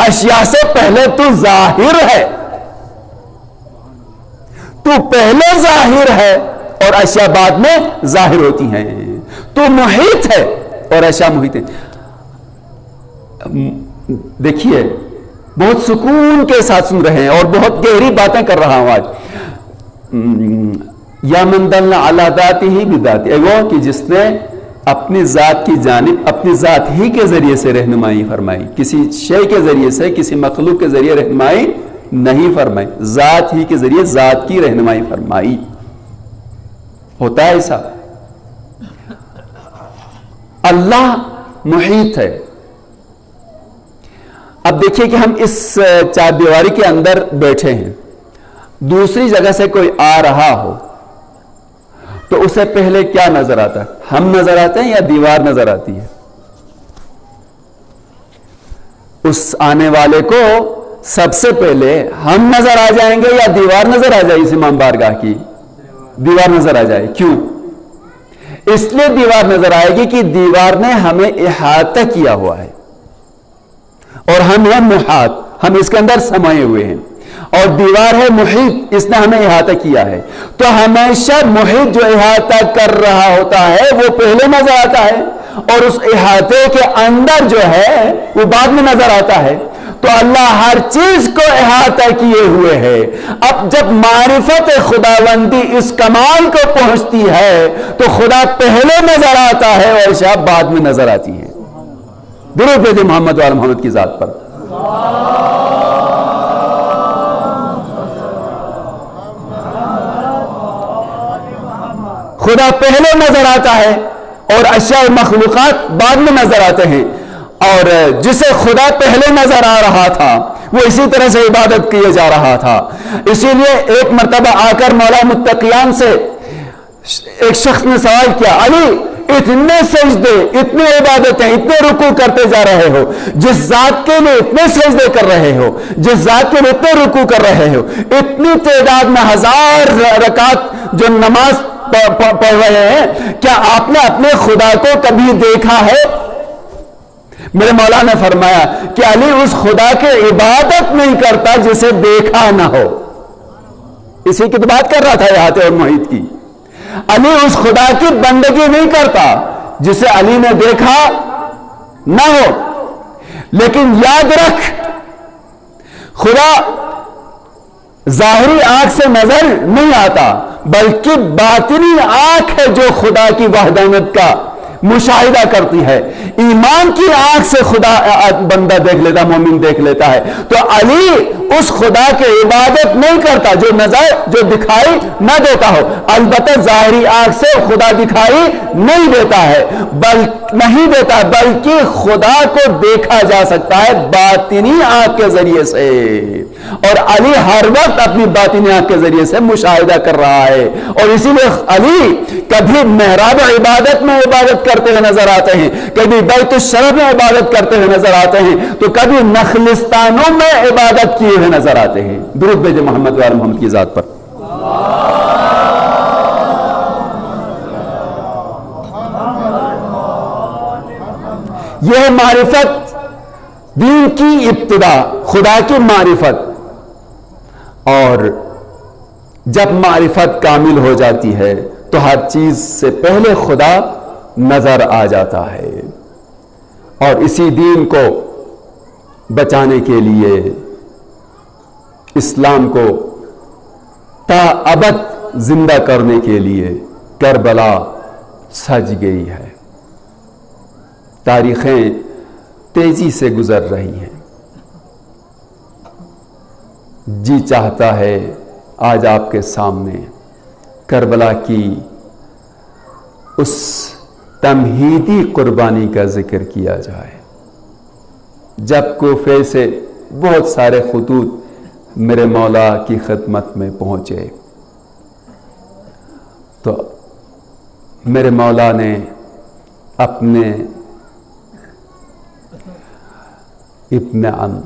اشیاء سے پہلے تو ظاہر ہے، تو پہلے ظاہر ہے اور اشیاء بعد میں ظاہر ہوتی ہیں. تو محیط ہے اور اشیاء محیط ہیں. دیکھیے بہت سکون کے ساتھ سن رہے ہیں اور بہت گہری باتیں کر رہا ہوں آج. یا من دل علی ذاتہ بذاتہ، وہ کہ جس نے اپنی ذات کی جانب اپنی ذات ہی کے ذریعے سے رہنمائی فرمائی، کسی شے کے ذریعے سے، کسی مخلوق کے ذریعے رہنمائی نہیں فرمائی، ذات ہی کے ذریعے ذات کی رہنمائی فرمائی. ہوتا ہے ایسا. اللہ محیط ہے. اب دیکھیے کہ ہم اس چار دیواری کے اندر بیٹھے ہیں، دوسری جگہ سے کوئی آ رہا ہو تو اسے پہلے کیا نظر آتا ہے؟ ہم نظر آتے ہیں یا دیوار نظر آتی ہے؟ اس آنے والے کو سب سے پہلے ہم نظر آ جائیں گے یا دیوار نظر آ جائے؟ اس امام بارگاہ کی دیوار نظر آ جائے. کیوں؟ اس لیے دیوار نظر آئے گی کہ دیوار نے ہمیں احاطہ کیا ہوا ہے اور ہم ہیں محاط، ہم اس کے اندر سمائے ہوئے ہیں، اور دیوار ہے محیط، اس نے ہمیں احاطہ کیا ہے. تو ہمیشہ محیط جو احاطہ کر رہا ہوتا ہے وہ پہلے نظر آتا ہے اور اس احاطے کے اندر جو ہے وہ بعد میں نظر آتا ہے. تو اللہ ہر چیز کو احاطہ کیے ہوئے ہے. اب جب معرفت خداوندی اس کمال کو پہنچتی ہے تو خدا پہلے نظر آتا ہے اور اشیاء بعد میں نظر آتی ہے. درود بھیجیں محمد وال محمد کی ذات پر. خدا پہلے نظر آتا ہے اور اشیاء و مخلوقات بعد میں نظر آتے ہیں. اور جسے خدا پہلے نظر آ رہا تھا وہ اسی طرح سے عبادت کیے جا رہا تھا. اسی لیے ایک مرتبہ آ کر مولا متقیان سے ایک شخص نے سوال کیا، علی اتنے سجدے، اتنے عبادتیں، اتنے رکوع کرتے جا رہے ہو، جس ذات کے لیے اتنے سجدے کر رہے ہو، جس ذات کے لیے اتنے رکوع کر رہے ہو، اتنی تعداد میں 1000 رکعت جو نماز پڑھ رہے ہیں، کیا آپ نے اپنے خدا کو کبھی دیکھا ہے؟ میرے مولا نے فرمایا کہ علی اس خدا کی عبادت نہیں کرتا جسے دیکھا نہ ہو. اسی کی تو بات کر رہا تھا احاطے اور محیط کی. علی اس خدا کی بندگی نہیں کرتا جسے علی نے دیکھا نہ ہو. لیکن یاد رکھ، خدا ظاہری آنکھ سے نظر نہیں آتا بلکہ باطنی آنکھ ہے جو خدا کی وحدانیت کا مشاہدہ کرتی ہے. ایمان کی آنکھ سے خدا بندہ دیکھ لیتا، مومن دیکھ لیتا ہے. تو علی اس خدا کی عبادت نہیں کرتا جو نظر، جو دکھائی نہ دیتا ہو. البتہ ظاہری آنکھ سے خدا دکھائی نہیں دیتا ہے، بلکہ خدا کو دیکھا جا سکتا ہے باطنی آنکھ کے ذریعے سے. اور علی ہر وقت اپنی باطنی آنکھ کے ذریعے سے مشاہدہ کر رہا ہے. اور اسی لیے علی کبھی محراب عبادت میں عبادت کرتے ہوئے نظر آتے ہیں، کبھی بیت الشرف میں عبادت کرتے ہوئے نظر آتے ہیں، تو کبھی نخلستانوں میں عبادت کیے ہوئے نظر آتے ہیں. درود بھیجیں محمد وال محمد کی ذات پر. یہ معرفت دین کی ابتدا، خدا کی معرفت. اور جب معرفت کامل ہو جاتی ہے تو ہر چیز سے پہلے خدا نظر آ جاتا ہے، اور اسی دین کو بچانے کے لیے اسلام کو تا ابد زندہ کرنے کے لیے کربلا سج گئی ہے۔ تاریخیں تیزی سے گزر رہی ہیں، جی چاہتا ہے آج آپ کے سامنے کربلا کی اس تمہیدی قربانی کا ذکر کیا جائے، جب کوفے سے بہت سارے خطوط میرے مولا کی خدمت میں پہنچے تو میرے مولا نے اپنے ابن عم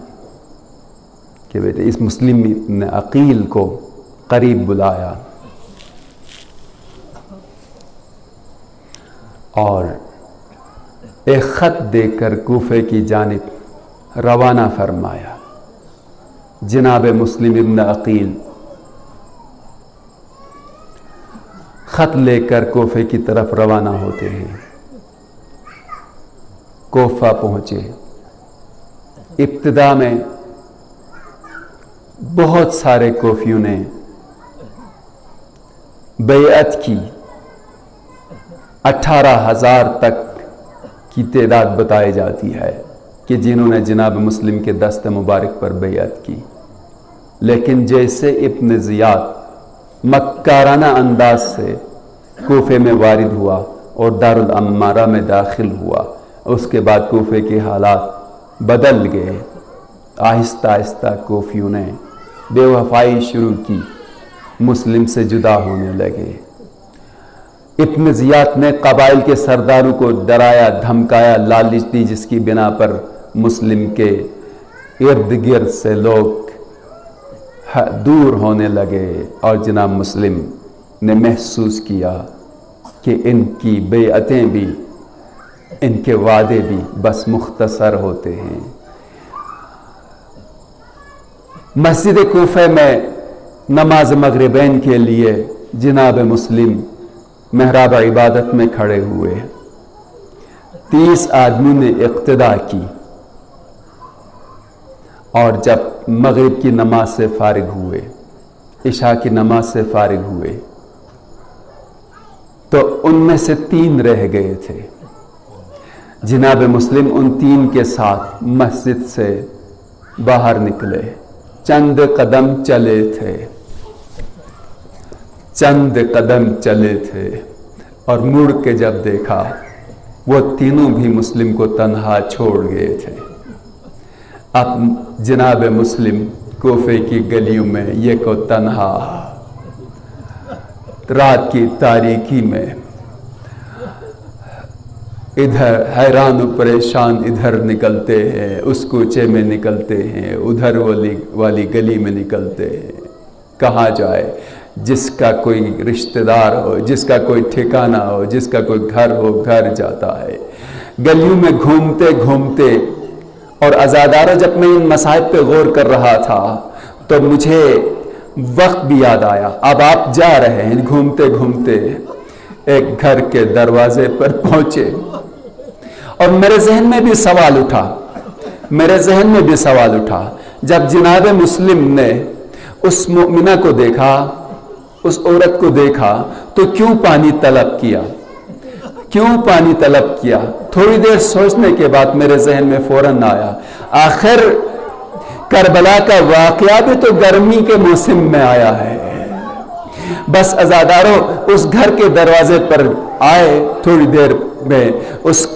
کے بیٹے اس مسلم ابن عقیل کو قریب بلایا اور ایک خط دے کر کوفے کی جانب روانہ فرمایا۔ جناب مسلم ابن عقیل خط لے کر کوفے کی طرف روانہ ہوتے ہیں۔ کوفہ پہنچے، ابتدا میں بہت سارے کوفیوں نے بیعت کی، 18,000 تک کی تعداد بتائی جاتی ہے کہ جنہوں نے جناب مسلم کے دست مبارک پر بیعت کی، لیکن جیسے ابن زیاد مکارانہ انداز سے کوفے میں وارد ہوا اور دارالعمارہ میں داخل ہوا، اس کے بعد کوفے کے حالات بدل گئے۔ آہستہ آہستہ کوفیوں نے بے وفائی شروع کی، مسلم سے جدا ہونے لگے۔ ابن زیاد نے قبائل کے سرداروں کو ڈرایا، دھمکایا، لالچ دی، جس کی بنا پر مسلم کے ارد گرد سے لوگ دور ہونے لگے، اور جناب مسلم نے محسوس کیا کہ ان کی بیعتیں بھی، ان کے وعدے بھی بس مختصر ہوتے ہیں۔ مسجد کوفہ میں نماز مغربین کے لیے جناب مسلم محراب عبادت میں کھڑے ہوئے، 30 آدمیوں نے اقتدا کی، اور جب مغرب کی نماز سے فارغ ہوئے، عشاء کی نماز سے فارغ ہوئے، تو ان میں سے 3 رہ گئے تھے۔ جناب مسلم ان 3 کے ساتھ مسجد سے باہر نکلے، چند قدم چلے تھے، اور مڑ کے جب دیکھا وہ تینوں بھی مسلم کو تنہا چھوڑ گئے تھے۔ اب جناب مسلم کوفے کی گلیوں میں یک و تنہا رات کی تاریکی میں ادھر حیران و پریشان ادھر نکلتے ہیں، اس کوچے میں نکلتے ہیں، ادھر والی گلی میں نکلتے ہیں، کہاں جائے؟ جس کا کوئی رشتہ دار ہو، جس کا کوئی ٹھکانہ ہو، جس کا کوئی گھر ہو، گھر جاتا ہے۔ گلیوں میں گھومتے گھومتے، اور عزادارہ جب میں ان مصائب پہ غور کر رہا تھا تو مجھے وقت بھی یاد آیا۔ اب آپ جا رہے ہیں گھومتے گھومتے، ایک گھر کے دروازے پر پہنچے، اور میرے ذہن میں بھی سوال اٹھا، جب جناب مسلم نے اس مؤمنہ کو دیکھا، اس عورت کو دیکھا، تو کیوں پانی طلب کیا؟ تھوڑی دیر سوچنے کے بعد میرے ذہن میں فوراً آیا، آخر کربلا کا واقعہ بھی تو گرمی کے موسم میں آیا ہے۔ بس عزاداروں اس گھر کے دروازے پر آئے، تھوڑی دیر میں اس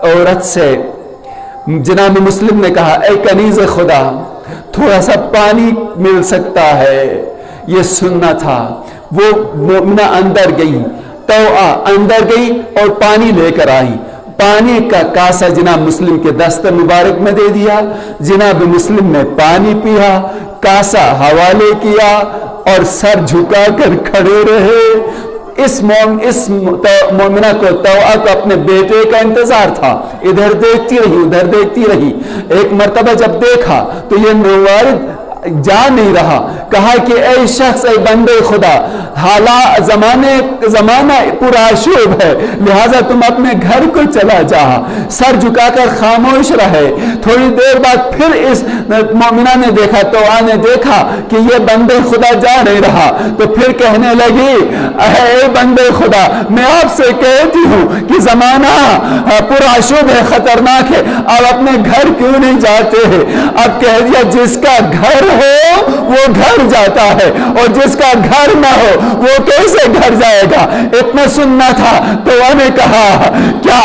عورت سے جناب مسلم نے کہا، اے کنیز خدا، تھوڑا سا پانی مل سکتا ہے؟ یہ سننا تھا۔ وہ مومنہ اندر گئی، اندر گئی اور پانی لے کر آئی۔ پانی کا کاسا جناب مسلم کے دست مبارک میں دے دیا، جناب مسلم نے پانی پیا، کاسا حوالے کیا اور سر جھکا کر کھڑے رہے۔ اس مومنہ کو اپنے بیٹے کا انتظار تھا، ادھر دیکھتی رہی ادھر دیکھتی رہی۔ ایک مرتبہ جب دیکھا تو یہ نوارد جا نہیں رہا. کہا کہ اے شخص، اے بندے خدا، زمانہ پرآشوب ہے، لہٰذا تم اپنے گھر کو چلا جا. سر جھکا کر خاموش رہے. تھوڑی دیر بعد پھر اس مومنہ نے دیکھا، توآ نے دیکھا کہ یہ بندے خدا جا نہیں رہا، تو پھر کہنے لگی اے بندے خدا، میں آپ سے کہتی ہوں کہ زمانہ پرآشوب ہے، خطرناک ہے، آپ اپنے گھر کیوں نہیں جاتے ہیں؟ اب کہہ دیا جس کا گھر ہو وہ گھر جاتا ہے، اور جس کا گھر نہ ہو وہ کیسے گھر جائے گا؟ اتنا سننا تھا. تو وہ نے کہا کیا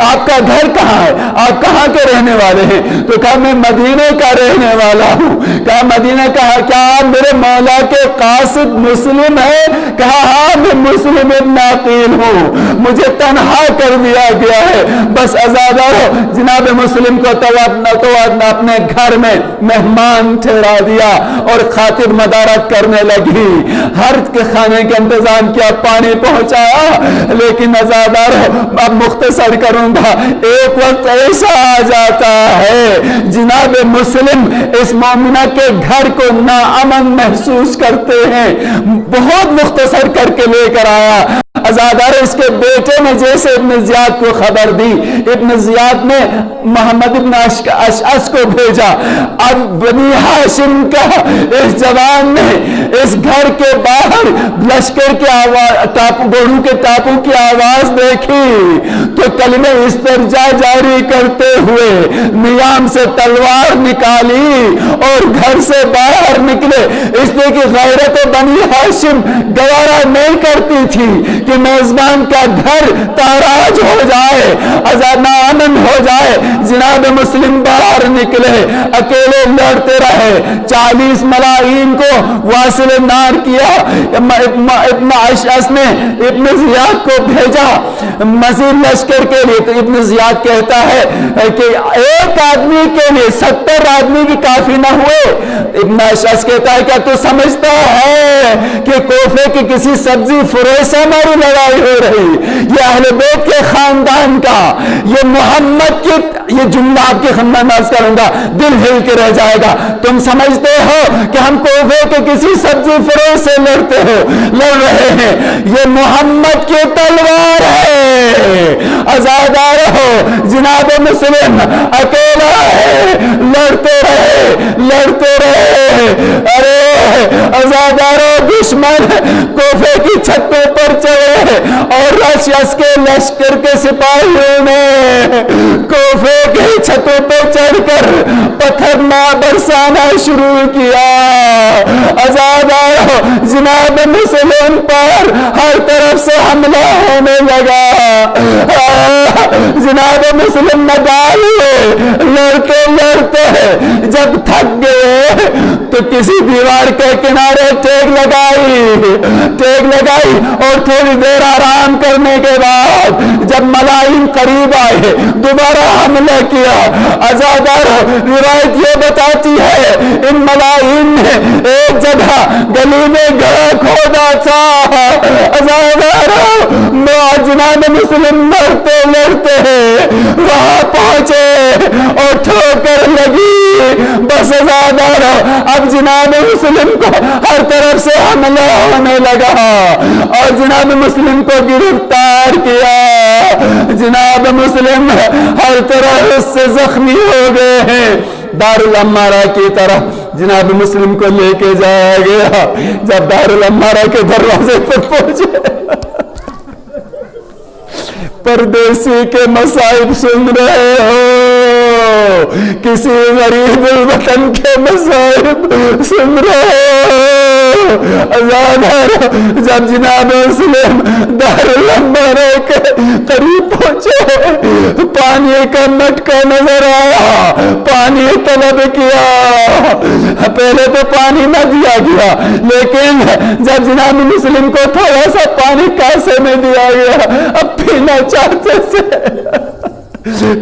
آپ کا گھر کہاں ہے؟ آپ کہاں کے رہنے والے ہیں؟ تو کہا میں مدینے کا رہنے والا ہوں. کہا مدینہ کا، کیا آپ میرے مولا کے قاصد مسلم ہے؟ کہا ہاں میں مسلم ابن عقیل ہوں، مجھے تنہا کر دیا گیا ہے. بس آزادارو، جناب مسلم کو تو اپنے گھر میں مہمان ٹھہرا دیا اور خاطر مدارت کرنے لگی. ہر کھانے کے انتظام کیا، پانی پہنچایا. لیکن آزادارو، اب مختصر کروں گا، ایک وقت ایسا آ جاتا ہے جناب مسلم اس مومنہ کے گھر کو ناامن محسوس کرتے ہیں. بہت مختصر کر کے لے کر آیا. ازادار اس کے بیٹے نے جیسے ابن زیاد کو خبر دی، ابن زیاد نے محمد ابن اشعث کو بھیجا. اب بنی ہاشم کا اس جوان نے اس گھر کے باہر لشکر کے گھوڑوں کے ٹاپو کی آواز دیکھی تو کلمہ استرجا جاری کرتے ہوئے نیام سے تلوار نکالی اور گھر سے باہر نکلے. اس لیے کہ غیرت بنی ہاشم گوارا نہیں کرتی تھی کہ میزبان کا گھر تاراج ہو جائے، نامن ہو جائے. جناب مسلم باہر نکلے، اکیلے لڑتے رہے. 40 ملاعین کو واصل نار کیا. ابن اشعث نے ابن زیاد کو بھیجا مزید لشکر کے لیے. تو ابن زیاد کہتا ہے کہ ایک آدمی کے لیے 70 آدمی بھی کافی نہ ہوئے. ابن اشعث کہتا ہے کیا تو سمجھتا ہے کہ کوفے کی کسی سبزی فروش سے ہماری لڑائی ہو رہی؟ یہ اہل بیت کے خاندان کا، یہ محمد کی، یہ جملہ آپ کی خدمت میں عرض کروں گا، دل ہل کے رہ جائے گا. تم سمجھتے ہو کہ ہم کوفے کے کسی سبزی فروش سے لڑ رہے ہیں؟ یہ محمد کی تلوار ہے. آزادار ہو، جناب مسلم اکیلا ہے، لڑتے رہے. ارے آزادارو، دشمن کوفے کی چھتوں پر چڑھے اور اشعث کے لشکر کے سپاہیوں نے کوفے کی چھتوں پر چڑھ کر پتھر برسانا شروع کیا. آزادارو، جناب مسلم پر ہر طرف سے حملہ ہونے لگا. جناب مسلم ندال لڑتے جب تھک گئے تو کسی دیوار کے کنارے ٹیک لگائی اور تھوڑی دیر آرام کرنے کے بعد جب ملائن قریب آئے دوبارہ حملہ کیا. آزادارو، روایت یہ بتاتی ہے ان ملائن نے ایک جگہ گلی میں گڑھا کھودا تھا. آزادارو، جناب مسلم لڑتے وہاں پہنچے اور ٹھوکر لگی. بس آزادارو، اب جناب مسلم کو ہر طرف سے حملہ ہونے لگا اور جناب مسلم کو گرفتار کیا. جناب مسلم ہر طرح سے زخمی ہو گئے ہیں. دارالعمارہ کی طرف جناب مسلم کو لے کے جایا گیا. جب دارالعمارہ کے دروازے پر پہنچے، پردیسی کے مصائب سن رہے ہو، کسی غریب الوطن کے مصائب سن رہے ہو. جب جناب مسلم دارالعمارہ کے قریب پہنچے، پانی کا مٹکا نظر آیا. پانی طلب کیا. پہلے تو پانی نہ دیا گیا، لیکن جب جناب مسلم کو تھوڑا سا پانی کاسے میں دیا گیا، اب پینا چاہتے تھے.